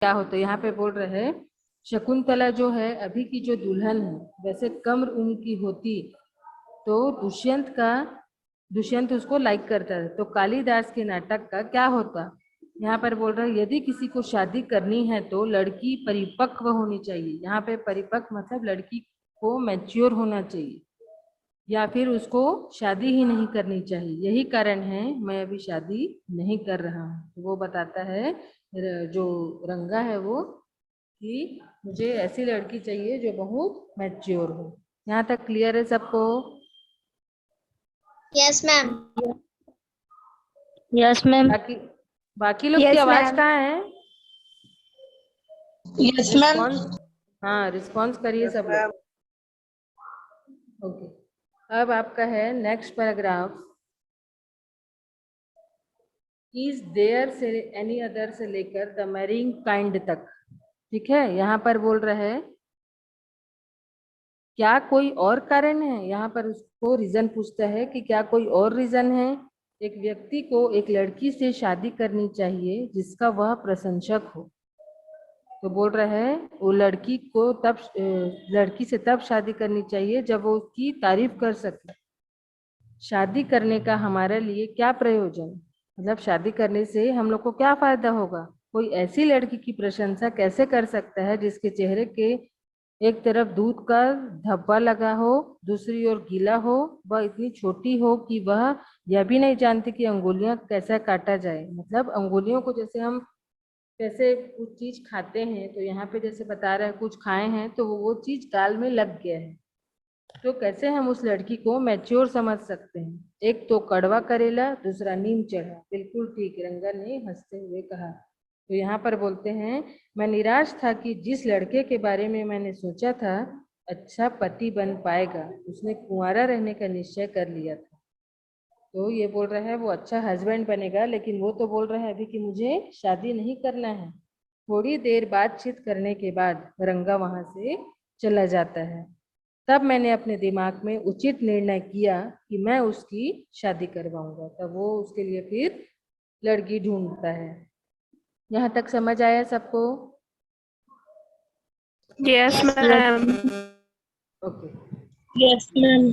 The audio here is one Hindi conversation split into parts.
क्या होता है, यहाँ पे बोल रहे हैं शकुंतला जो है अभी की जो दुल्हन है वैसे कम उम्र की होती तो दुष्यंत उसको लाइक करता है। तो कालिदास के नाटक का क्या होता, यहाँ पर बोल रहे हैं यदि किसी को शादी करनी है तो लड़की परिपक्व होनी चाहिए। यहाँ पे परिपक्व मतलब लड़की को मैच्योर होना चाहिए या फिर उसको शादी ही नहीं करनी चाहिए। यही कारण है मैं अभी शादी नहीं कर रहा हूँ। तो वो बताता है जो रंगा है वो कि मुझे ऐसी लड़की चाहिए जो बहुत मैच्योर हो। यहाँ तक क्लियर है सबको? Yes ma'am. Yes ma'am. बाकी बाकी लोग की यस आवाज मैम। कहाँ है? Yes ma'am. रिस्पॉन्स, हाँ रिस्पॉन्स करिए सब लोग। ओके, अब आपका है नेक्स्ट पैराग्राफ। इज देयर से एनी अदर से लेकर द मैरिंग काइंड तक। ठीक है, यहाँ पर बोल रहे हैं क्या कोई और कारण है। यहाँ पर उसको रीजन पूछता है कि क्या कोई और रीजन है। एक व्यक्ति को एक लड़की से शादी करनी चाहिए जिसका वह प्रशंसक हो। तो बोल रहे हैं वो लड़की को तब लड़की से तब शादी करनी चाहिए जब वो उसकी तारीफ कर सके। शादी करने का हमारे लिए क्या प्रयोजन, मतलब शादी करने से हम लोग को क्या फायदा होगा। कोई ऐसी लड़की की प्रशंसा कैसे कर सकता है जिसके चेहरे के एक तरफ दूध का धब्बा लगा हो, दूसरी ओर गीला हो, वह इतनी छोटी हो कि वह यह भी नहीं जानती कि अंगुलियां कैसे काटा जाए। मतलब अंगुलियों को जैसे हम कैसे कुछ चीज खाते हैं तो यहाँ पे जैसे बता रहे हैं कुछ खाए हैं तो वो चीज गाल में लग गया है, तो कैसे हम उस लड़की को मैच्योर समझ सकते हैं। एक तो कड़वा करेला, दूसरा नीम चढ़ा। बिल्कुल ठीक, रंगा ने हंसते हुए कहा। तो यहाँ पर बोलते हैं मैं निराश था कि जिस लड़के के बारे में मैंने सोचा था अच्छा पति बन पाएगा उसने कुंवारा रहने का निश्चय कर लिया था। तो ये बोल रहा है वो अच्छा हस्बैंड बनेगा, लेकिन वो तो बोल रहा है अभी कि मुझे शादी नहीं करना है। थोड़ी देर बातचीत करने के बाद रंगा वहां से चला जाता है। तब मैंने अपने दिमाग में उचित निर्णय किया कि मैं उसकी शादी करवाऊंगा। तब वो उसके लिए फिर लड़की ढूंढता है। यहाँ तक समझ आया सबको? Yes ma'am. Okay yes ma'am.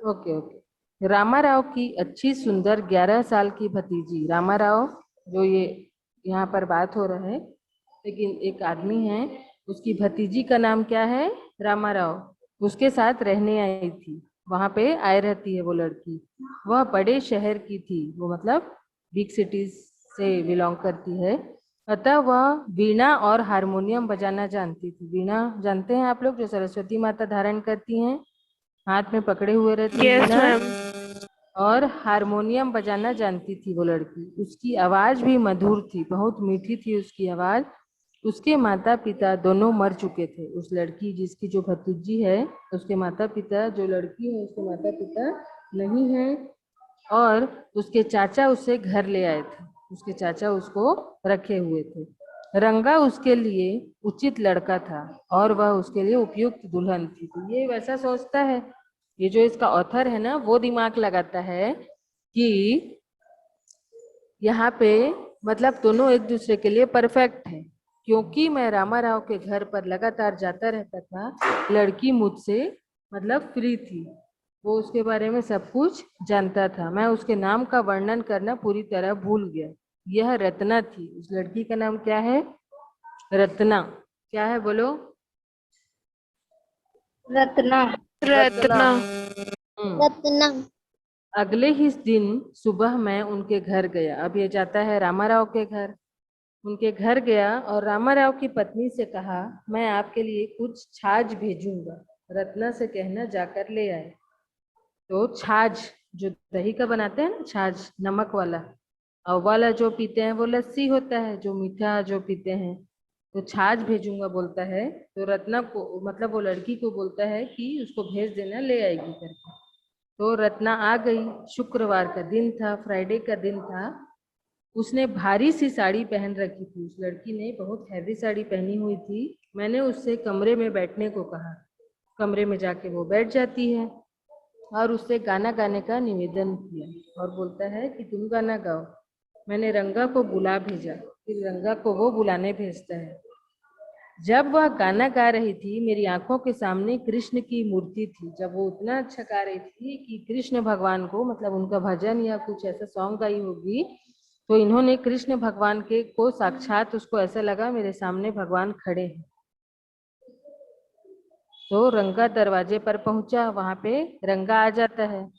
Okay okay. Ramarao की अच्छी सुंदर 11 साल की भतीजी, रामाराव जो ये यहाँ पर बात हो रहा है, लेकिन एक आदमी है उसकी भतीजी का नाम क्या है? रामाराव। उसके साथ रहने आई थी, वहां पे आए रहती है वो लड़की। वह बड़े शहर की थी, वो मतलब बिग सिटीज से बिलोंग करती है। अतः वह वीणा और हारमोनियम बजाना जानती थी। वीणा जानते हैं आप लोग, जो सरस्वती माता धारण करती हैं, हाथ में पकड़े हुए रहती है यस वीणा। मैम। और हारमोनियम बजाना जानती थी वो लड़की। उसकी आवाज भी मधुर थी, बहुत मीठी थी उसकी आवाज। उसके माता पिता दोनों मर चुके थे। उस लड़की जिसकी जो भतीजी है उसके माता पिता, जो लड़की है उसके माता पिता नहीं है। और उसके चाचा उसे घर ले आए थे, उसके चाचा उसको रखे हुए थे। रंगा उसके लिए उचित लड़का था और वह उसके लिए उपयुक्त दुल्हन थी। तो ये वैसा सोचता है, ये जो इसका ऑथर है ना वो दिमाग लगाता है कि यहाँ पे मतलब दोनों एक दूसरे के लिए परफेक्ट है। क्योंकि मैं रामाराव के घर पर लगातार जाता रहता था, लड़की मुझसे मतलब फ्री थी, वो उसके बारे में सब कुछ जानता था। मैं उसके नाम का वर्णन करना पूरी तरह भूल गया। यह रत्ना थी। उस लड़की का नाम क्या है? रत्ना। क्या है बोलो? रत्ना। रत्ना। रत्ना। रत्ना। अगले ही दिन सुबह मैं उनके घर गया। अब ये जाता है रामाराव के घर। उनके घर गया और रामाराव की पत्नी से कहा मैं आपके लिए कुछ छाछ भेजूंगा, रत्ना से कहना जाकर ले आए। तो छाछ जो दही का बनाते हैं ना, छाछ नमक वाला, और वाला जो पीते हैं वो लस्सी होता है, जो मीठा जो पीते हैं। तो छाछ भेजूंगा बोलता है। तो रत्ना को मतलब वो लड़की को बोलता है कि उसको भेज देना, ले आएगी करके। तो रत्ना आ गई। शुक्रवार का दिन था, फ्राइडे का दिन था। उसने भारी सी साड़ी पहन रखी थी। उस लड़की ने बहुत हैवी साड़ी पहनी हुई थी। मैंने उससे कमरे में बैठने को कहा। कमरे में जाके वो बैठ जाती है और उससे गाना गाने का निवेदन किया और बोलता है कि तुम गाना गाओ। मैंने रंगा को बुला भेजा। फिर रंगा को वो बुलाने भेजता है। जब वह गाना गा रही थी मेरी आंखों के सामने कृष्ण की मूर्ति थी। जब वो उतना अच्छा गा रही थी कि कृष्ण भगवान को, मतलब उनका भजन या कुछ ऐसा सॉन्ग गाई होगी, तो इन्होंने कृष्ण भगवान के को साक्षात, उसको ऐसा लगा मेरे सामने भगवान खड़े हैं। तो रंगा दरवाजे पर पहुंचा, वहां पे रंगा आ जाता है।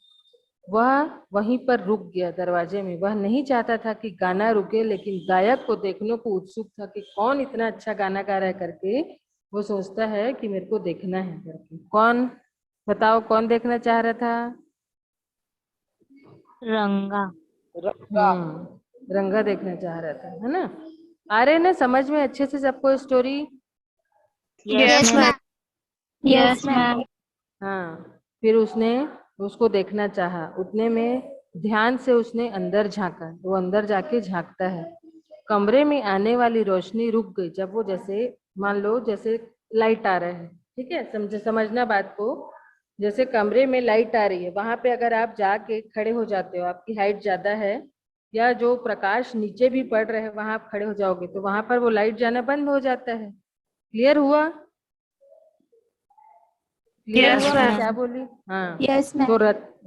वह वहीं पर रुक गया दरवाजे में। वह नहीं चाहता था कि गाना रुके, लेकिन गायक को देखने को उत्सुक था कि कौन इतना अच्छा गाना गा रहा है करके। वो सोचता है कि मेरे को देखना है करके। कौन, बताओ कौन देखना चाह रहा था? रंगा। रंगा देखना चाह रहा था, है ना? आ रहे ना समझ में अच्छे से सबको story? Yes, ma'am. Yes ma'am. हाँ, फिर उसने उसको देखना चाहा। उतने में ध्यान से उसने अंदर झांका। वो अंदर जाके झांकता है। कमरे में आने वाली रोशनी रुक गई जब वो, जैसे मान लो जैसे लाइट आ रहा है, ठीक है, समझना बात को। जैसे कमरे में लाइट आ रही है, वहां पे अगर आप जाके खड़े हो जाते हो, आपकी हाइट ज्यादा है या जो प्रकाश नीचे भी पड़ रहा है वहां आप खड़े हो जाओगे, तो वहां पर वो लाइट जाना बंद हो जाता है। क्लियर हुआ? क्लियर Yes, हुआ मैं ma'am. क्या बोली? हाँ। Yes ma'am. तो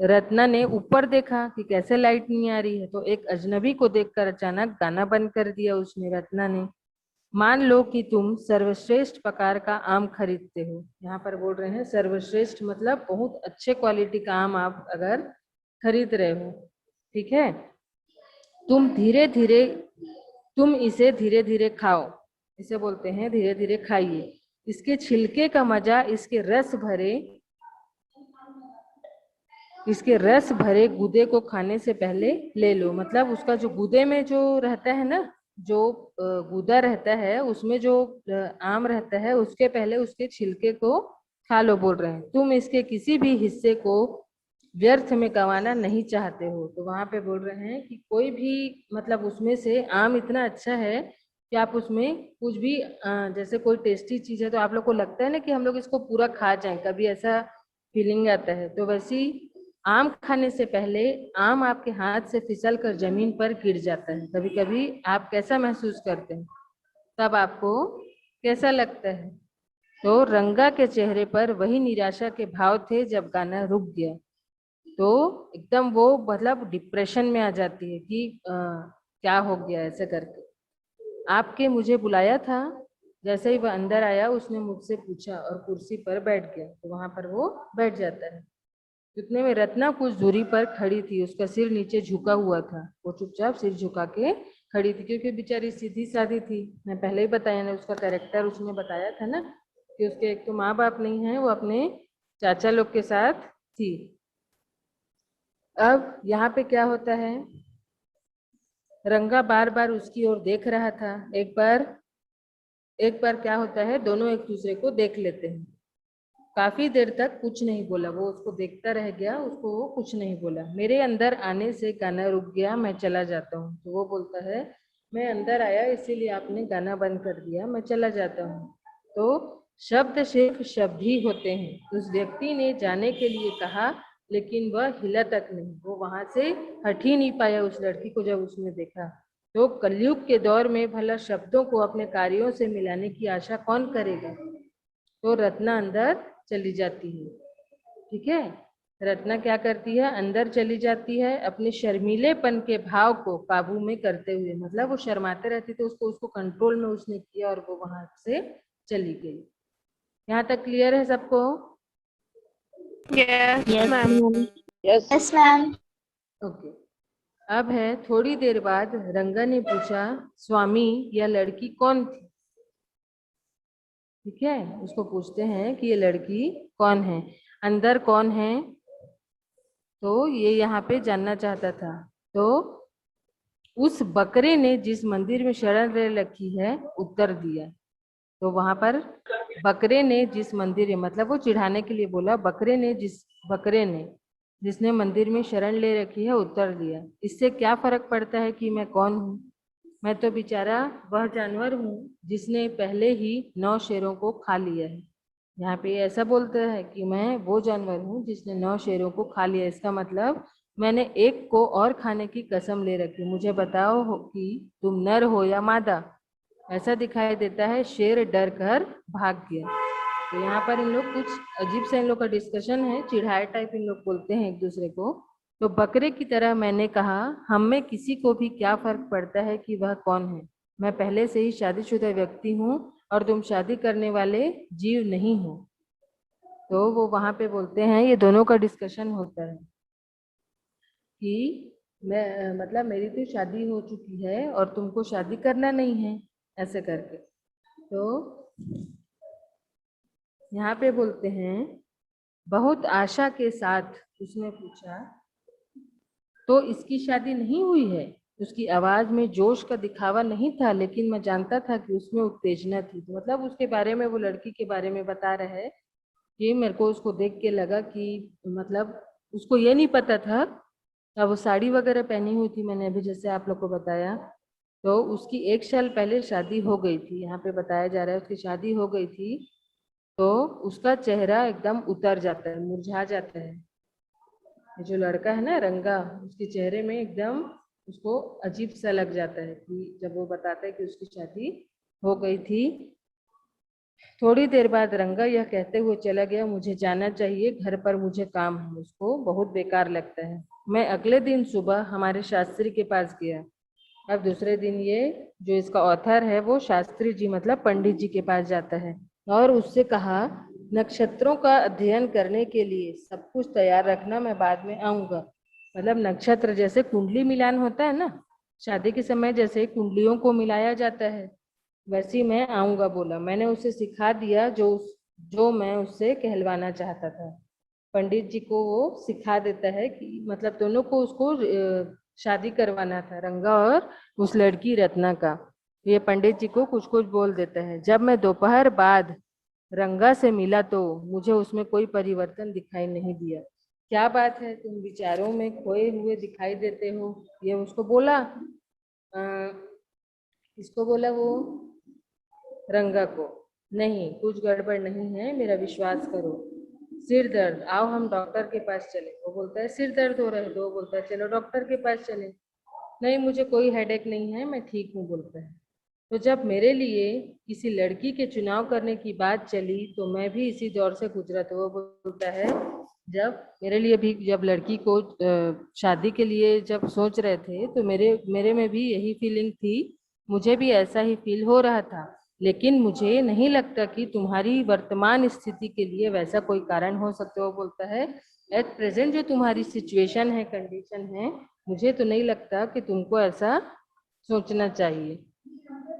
रत्ना ने ऊपर देखा कि कैसे लाइट नहीं आ रही है, तो एक अजनबी को देखकर अचानक गाना बंद कर दिया उसने, रत्ना ने। मान लो कि तुम सर्वश्रेष्ठ प्रकार का आम खरीदते हो। यहाँ पर बोल रहे हैं सर्वश्रेष्ठ, मतलब बहुत अच्छे क्वालिटी का आम आप अगर खरीद रहे हो, ठीक है। तुम इसे धीरे धीरे खाओ। इसे बोलते हैं धीरे धीरे खाइए। इसके छिलके का मजा इसके रस भरे गूदे को खाने से पहले ले लो। मतलब उसका जो गूदे में जो रहता है ना, जो गूदा रहता है उसमें जो आम रहता है, उसके पहले उसके छिलके को खा लो, बोल रहे हैं। तुम इसके किसी भी हिस्से को व्यर्थ में गंवाना नहीं चाहते हो। तो वहां पे बोल रहे हैं कि कोई भी, मतलब उसमें से आम इतना अच्छा है कि आप उसमें कुछ भी जैसे कोई टेस्टी चीज है तो आप लोग को लगता है ना कि हम लोग इसको पूरा खा जाएं, कभी ऐसा फीलिंग आता है। तो वैसी आम खाने से पहले आम आपके हाथ से फिसल कर जमीन पर गिर जाता है। कभी कभी आप कैसा महसूस करते हैं, तब आपको कैसा लगता है? तो रंगा के चेहरे पर वही निराशा के भाव थे जब गाना रुक गया। तो एकदम वो, मतलब डिप्रेशन में आ जाती है कि क्या हो गया ऐसे करके। आपके मुझे बुलाया था? जैसे ही वह अंदर आया उसने मुझसे पूछा और कुर्सी पर बैठ गया। तो वहां पर वो बैठ जाता है। इतने में रत्ना कुछ दूरी पर खड़ी थी। उसका सिर नीचे झुका हुआ था। वो चुपचाप सिर झुका के खड़ी थी, क्योंकि बेचारी सीधी सादी थी। मैं पहले ही बताया ना, उसका कैरेक्टर उसने बताया था ना कि उसके एक तो माँ बाप नहीं है, वो अपने चाचा लोग के साथ थी। अब यहाँ पे क्या होता है, रंगा बार बार उसकी ओर देख रहा था। एक बार क्या होता है, दोनों एक दूसरे को देख लेते हैं। काफी देर तक कुछ नहीं बोला, वो उसको देखता रह गया, उसको वो कुछ नहीं बोला। मेरे अंदर आने से गाना रुक गया, मैं चला जाता हूँ। तो वो बोलता है मैं अंदर आया इसीलिए आपने गाना बंद कर दिया, मैं चला जाता हूँ। तो शब्द सिर्फ शब्द ही होते हैं, उस व्यक्ति ने जाने के लिए कहा, लेकिन वह हिला तक नहीं। वो वहां से हट ही नहीं पाया उस लड़की को जब उसने देखा। तो कलयुग के दौर में भला शब्दों को अपने कार्यों से मिलाने की आशा कौन करेगा? तो रत्ना अंदर चली जाती है, ठीक है। रत्ना क्या करती है, अंदर चली जाती है अपने शर्मीलेपन के भाव को काबू में करते हुए। मतलब वो शर्माते रहती तो उसको कंट्रोल में उसने किया और वो वहां से चली गई। यहाँ तक क्लियर है सबको? Yes, yes ma'am. Ma'am. Yes ma'am. Okay. अब है, थोड़ी देर बाद रंगा ने पूछा, स्वामी यह लड़की कौन थी? ठीक है, उसको पूछते हैं कि ये लड़की कौन है, अंदर कौन है। तो ये यहाँ पे जानना चाहता था। तो उस बकरे ने जिस मंदिर में शरण ले रखी है, उत्तर दिया। तो वहां पर बकरे ने जिस मंदिर में, मतलब वो चिढ़ाने के लिए बोला, बकरे ने जिसने मंदिर में शरण ले रखी है, उत्तर दिया। इससे क्या फर्क पड़ता है कि मैं कौन हूँ? मैं तो बेचारा वह जानवर हूँ जिसने पहले ही 9 शेरों को खा लिया है। यहाँ पे ऐसा बोलता है कि मैं वो जानवर हूँ जिसने 9 शेरों को खा लिया। इसका मतलब मैंने एक को और खाने की कसम ले रखी। मुझे बताओ कि तुम नर हो या मादा। ऐसा दिखाई देता है शेर डर कर भाग गया। तो यहाँ पर इन लोग कुछ अजीब सा इन लोग का डिस्कशन है, चिढ़ाई टाइप इन लोग बोलते हैं एक दूसरे को। तो बकरे की तरह मैंने कहा, हम में किसी को भी क्या फर्क पड़ता है कि वह कौन है। मैं पहले से ही शादीशुदा व्यक्ति हूँ और तुम शादी करने वाले जीव नहीं हो। तो वो वहां पे बोलते हैं, ये दोनों का डिस्कशन होता है कि मैं मतलब मेरी तो शादी हो चुकी है और तुमको शादी करना नहीं है, ऐसे करके। तो यहाँ पे बोलते हैं, बहुत आशा के साथ उसने पूछा, तो इसकी शादी नहीं हुई है? उसकी आवाज में जोश का दिखावा नहीं था, लेकिन मैं जानता था कि उसमें उत्तेजना थी। तो मतलब उसके बारे में, वो लड़की के बारे में बता रहा है कि मेरे को उसको देख के लगा कि मतलब उसको ये नहीं पता था। अब वो साड़ी वगैरह पहनी हुई थी, मैंने अभी जैसे आप लोग को बताया। तो उसकी 1 साल पहले शादी हो गई थी, यहाँ पे बताया जा रहा है उसकी शादी हो गई थी। तो उसका चेहरा एकदम उतर जाता है, मुरझा जाता है। ये जो लड़का है ना रंगा, उसके चेहरे में एकदम उसको अजीब सा लग जाता है कि जब वो बताता है कि उसकी शादी हो गई थी। थोड़ी देर बाद रंगा यह कहते हुए चला गया, मुझे जाना चाहिए, घर पर मुझे काम है। उसको बहुत बेकार लगता है। मैं अगले दिन सुबह हमारे शास्त्री के पास गया। अब दूसरे दिन ये जो इसका ऑथर है वो शास्त्री जी मतलब पंडित जी के पास जाता है और उससे कहा, नक्षत्रों का अध्ययन करने के लिए सब कुछ तैयार रखना, मैं बाद में आऊंगा। मतलब नक्षत्र जैसे कुंडली मिलान होता है ना, शादी के समय जैसे कुंडलियों को मिलाया जाता है, वैसे ही मैं आऊंगा बोला। मैंने उसे सिखा दिया जो मैं उससे कहलवाना चाहता था। पंडित जी को वो सिखा देता है कि मतलब दोनों को उसको शादी करवाना था, रंगा और उस लड़की रत्ना का। ये पंडित जी को कुछ कुछ बोल देता है। जब मैं दोपहर बाद रंगा से मिला तो मुझे उसमें कोई परिवर्तन दिखाई नहीं दिया। क्या बात है, तुम विचारों में खोए हुए दिखाई देते हो, ये उसको बोला। इसको बोला वो रंगा को। नहीं, कुछ गड़बड़ नहीं है, मेरा विश्वास करो। सिर दर्द, आओ हम डॉक्टर के पास चले। वो बोलता है सिर दर्द हो रहा है, तो वो बोलता है चलो डॉक्टर के पास चले। नहीं, मुझे कोई हेडेक नहीं है, मैं ठीक हूँ बोलता है। तो जब मेरे लिए किसी लड़की के चुनाव करने की बात चली तो मैं भी इसी दौर से गुजरा। तो वो बोलता है, जब मेरे लिए भी जब लड़की को शादी के लिए जब सोच रहे थे तो मेरे में भी यही फीलिंग थी, मुझे भी ऐसा ही फील हो रहा था। लेकिन मुझे नहीं लगता कि तुम्हारी वर्तमान स्थिति के लिए वैसा कोई कारण हो सकता। वो बोलता है, एट प्रेजेंट जो तुम्हारी सिचुएशन है, कंडीशन है, मुझे तो नहीं लगता कि तुमको ऐसा सोचना चाहिए।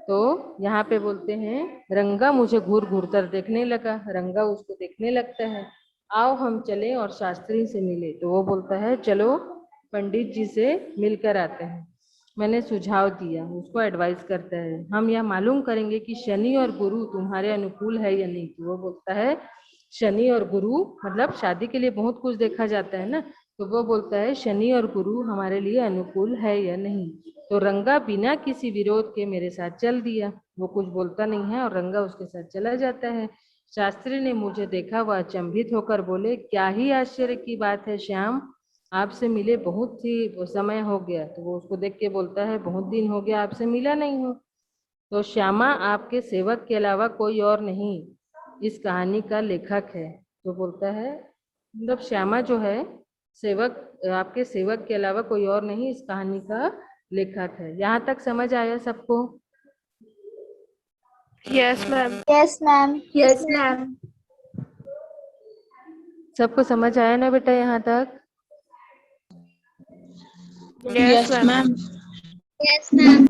तो यहाँ पे बोलते हैं, रंगा मुझे घूर घूर कर देखने लगा। रंगा उसको देखने लगता है। आओ हम चले और शास्त्री से मिले। तो वो बोलता है चलो पंडित जी से मिलकर आते हैं। मैंने सुझाव दिया, उसको एडवाइस करता है, हम यह मालूम करेंगे कि शनि और गुरु तुम्हारे अनुकूल है या नहीं। तो वो बोलता है शनि और गुरु मतलब शादी के लिए बहुत कुछ देखा जाता है ना। तो वो बोलता है शनि और गुरु हमारे लिए अनुकूल है या नहीं। तो रंगा बिना किसी विरोध के मेरे साथ चल दिया। वो कुछ बोलता नहीं है और रंगा उसके साथ चला जाता है। शास्त्री ने मुझे देखा, वह अचंभित होकर बोले, क्या ही आश्चर्य की बात है श्याम, आपसे मिले बहुत ही समय हो गया। तो वो उसको देख के बोलता है, बहुत दिन हो गया आपसे मिला नहीं हो। तो श्यामा आपके सेवक के अलावा कोई और नहीं इस कहानी का लेखक है। तो बोलता है मतलब श्यामा जो है सेवक, आपके सेवक के अलावा कोई और नहीं इस कहानी का लेखक है। यहाँ तक समझ आया सबको? Yes, ma'am. Yes, ma'am. Yes, ma'am. सबको समझ आया ना बेटा यहाँ तक? Yes, ma'am. Yes, ma'am.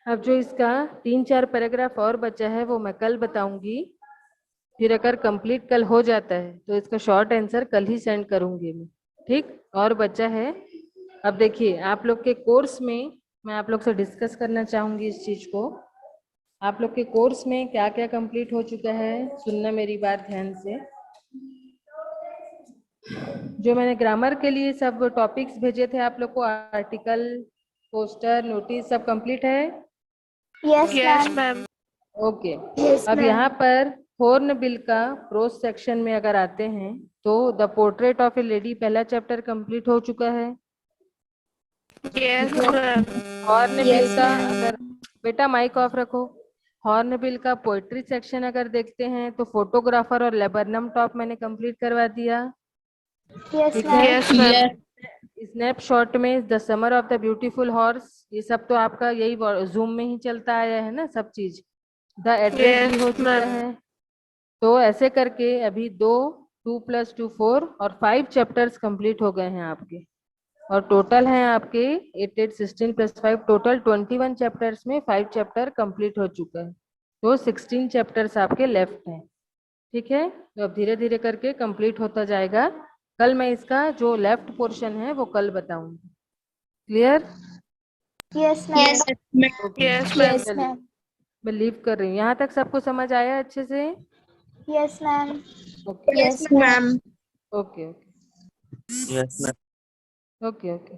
अब जो इसका 3-4 पैराग्राफ और बचा है वो मैं कल बताऊंगी। फिर अगर कंप्लीट कल हो जाता है तो इसका शॉर्ट आंसर कल ही सेंड करूंगी मैं, ठीक? और बचा है, अब देखिए आप लोग के कोर्स में मैं आप लोग से डिस्कस करना चाहूंगी इस चीज को। आप लोग के कोर्स में क्या क्या कंप्लीट हो चुका है, सुनना मेरी बात ध्यान से। जो मैंने ग्रामर के लिए सब टॉपिक्स भेजे थे आप लोग को, आर्टिकल, पोस्टर, नोटिस, सब कंप्लीट है? Yes, Yes, ma'am. ma'am. Okay. Yes, अब ma'am. यहाँ पर हॉर्नबिल का प्रोस सेक्शन में अगर आते हैं तो the portrait of A lady पहला चैप्टर कंप्लीट हो चुका है। Yes, ma'am. हॉर्नबिल का अगर बेटा माइक ऑफ रखो। हॉर्नबिल का पोएट्री सेक्शन अगर देखते हैं तो फोटोग्राफर और लेबरनम टॉप मैंने कंप्लीट करवा दिया। Yes, ठीक है। Yes, ma'am. स्नैपशॉट में the summer of the beautiful horse, ये सब तो आपका यही जूम में ही चलता आया है ना सब चीज। द एड्रेस भी हो Yes, चुका ma'am. है। तो ऐसे करके अभी 2 + 2 4 और 5 चैप्टर्स कंप्लीट हो गए हैं आपके। और टोटल हैं आपके 8 8 16 + 5 टोटल 21 चैप्टर्स में 5 चैप्टर कंप्लीट हो चुका है। तो 16 चैप्टर्स आपके लेफ्ट हैं। ठीक है, तो अब धीरे धीरे करके कंप्लीट होता जाएगा। कल मैं इसका जो लेफ्ट पोर्शन है वो कल बताऊंगी। Clear? Yes, ma'am. Yes, ma'am. Yes, ma'am. मैं लीव कर रही हूँ। यहाँ तक सबको समझ आया अच्छे से? Yes, ma'am. Okay Yes, ma'am. Okay okay Yes, ma'am. Okay okay.